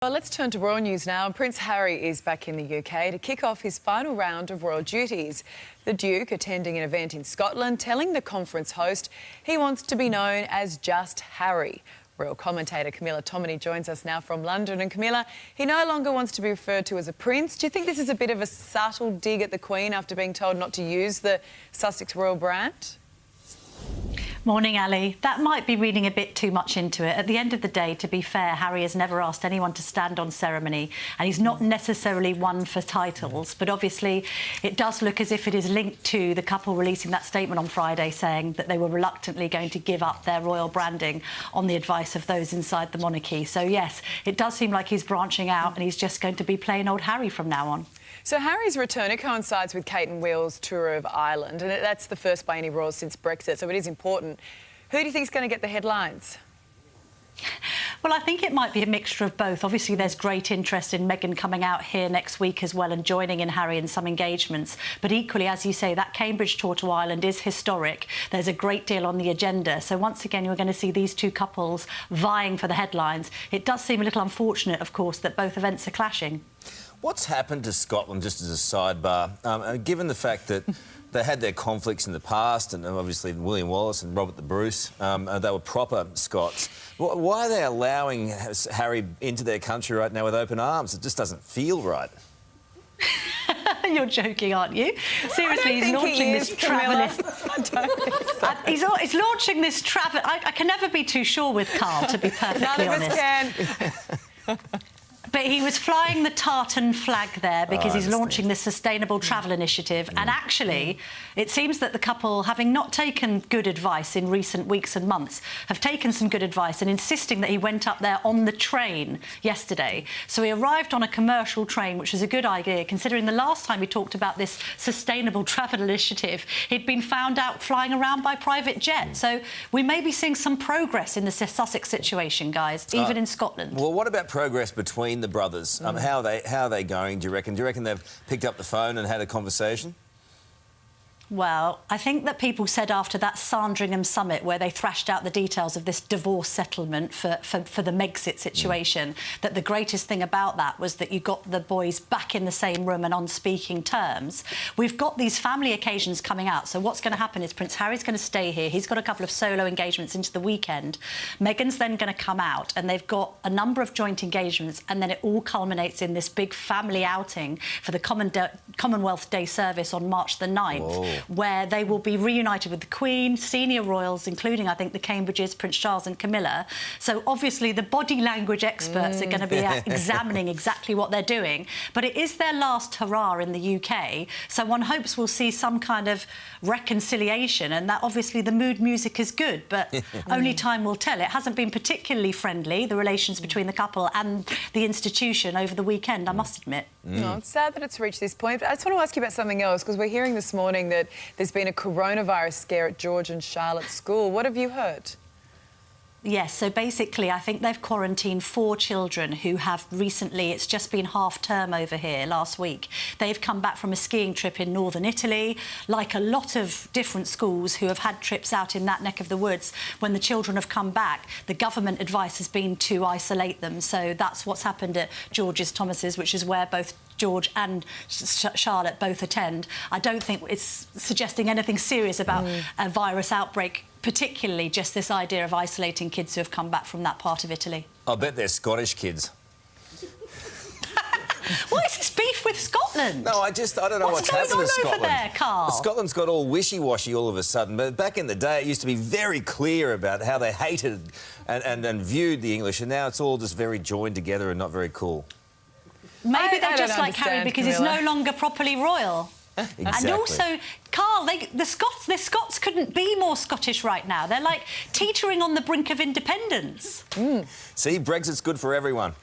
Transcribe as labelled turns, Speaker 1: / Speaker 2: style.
Speaker 1: Well, let's turn to royal news now. Prince Harry is back in the UK to kick off his final round of royal duties. The Duke attending an event in Scotland, telling the conference host he wants to be known as just Harry. Royal commentator Camilla Tominey joins us now from London. And Camilla, he no longer wants to be referred to as a prince. Do you think this is a bit of a subtle dig at the Queen after being told not to use the Sussex royal brand?
Speaker 2: Morning, Ali. That might be reading a bit too much into it. At the end of the day, to be fair, Harry has never asked anyone to stand on ceremony, and he's not necessarily one for titles. But obviously, it does look as if it is linked to the couple releasing that statement on Friday saying that they were reluctantly going to give up their royal branding on the advice of those inside the monarchy. So, yes, it does seem like he's branching out and he's just going to be plain old Harry from now on.
Speaker 1: So Harry's return, it coincides with Kate and Will's tour of Ireland, and that's the first by any royals since Brexit, so it is important. Who do you think is going to get the headlines?
Speaker 2: Well, I think it might be a mixture of both. Obviously, there's great interest in Meghan coming out here next week as well and joining in Harry in some engagements. But equally, as you say, that Cambridge tour to Ireland is historic. There's a great deal on the agenda. So once again, you're going to see these two couples vying for the headlines. It does seem a little unfortunate, of course, that both events are clashing.
Speaker 3: What's happened to Scotland, just as a sidebar, given the fact that they had their conflicts in the past, and obviously William Wallace and Robert the Bruce, they were proper Scots. Why are they allowing Harry into their country right now with open arms? It just doesn't feel right.
Speaker 2: You're joking, aren't you? Seriously, he's launching this travel. He's launching this travel. I can never be too sure with Carl, to be perfectly honest.
Speaker 1: None of us can.
Speaker 2: But he was flying the tartan flag there because he's launching this sustainable travel initiative. And actually, it seems that the couple, having not taken good advice in recent weeks and months, have taken some good advice and insisting that he went up there on the train yesterday. So he arrived on a commercial train, which is a good idea, considering the last time he talked about this sustainable travel initiative, he'd been found out flying around by private jet. So we may be seeing some progress in the Sussex situation, guys, even in Scotland.
Speaker 3: Well, what about progress between the brothers? How are they going, do you reckon? Do you reckon they've picked up the phone and had a conversation?
Speaker 2: Well, I think that people said after that Sandringham summit where they thrashed out the details of this divorce settlement for the Megxit situation, that the greatest thing about that was that you got the boys back in the same room and on speaking terms. We've got these family occasions coming out, so what's going to happen is Prince Harry's going to stay here. He's got a couple of solo engagements into the weekend. Meghan's then going to come out, and they've got a number of joint engagements, and then it all culminates in this big family outing for the Commonwealth Day service on March the 9th.
Speaker 3: Whoa.
Speaker 2: Where they will be reunited with the Queen, senior royals, including, I think, the Cambridges, Prince Charles and Camilla. So, obviously, the body language experts are going to be examining exactly what they're doing. But it is their last hurrah in the UK, so one hopes we'll see some kind of reconciliation, and that, obviously, the mood music is good, but only time will tell. It hasn't been particularly friendly, the relations between the couple and the institution over the weekend, I must admit.
Speaker 1: No, it's sad that it's reached this point. But I just want to ask you about something else, because we're hearing this morning that there's been a coronavirus scare at George and Charlotte's school. What have you heard?
Speaker 2: Yes, so basically I think they've quarantined 4 children who have recently, it's just been half term over here last week. They've come back from a skiing trip in northern Italy. Like a lot of different schools who have had trips out in that neck of the woods, when the children have come back, the government advice has been to isolate them. So that's what's happened at George's Thomas's, which is where both George and Charlotte both attend. I don't think it's suggesting anything serious about a virus outbreak, particularly just this idea of isolating kids who have come back from that part of Italy.
Speaker 3: I bet they're Scottish kids.
Speaker 2: What is this beef with Scotland?
Speaker 3: No, I don't know what's happened to Scotland.
Speaker 2: There, Carl?
Speaker 3: Scotland's got all wishy-washy all of a sudden, but back in the day it used to be very clear about how they hated and viewed the English, and now it's all just very joined together and not very cool.
Speaker 2: Maybe they're just like Harry because
Speaker 1: Camilla.
Speaker 2: he's no longer properly royal.
Speaker 3: Exactly.
Speaker 2: And also, Carl, the Scots couldn't be more Scottish right now. They're like teetering on the brink of independence.
Speaker 3: See, Brexit's good for everyone.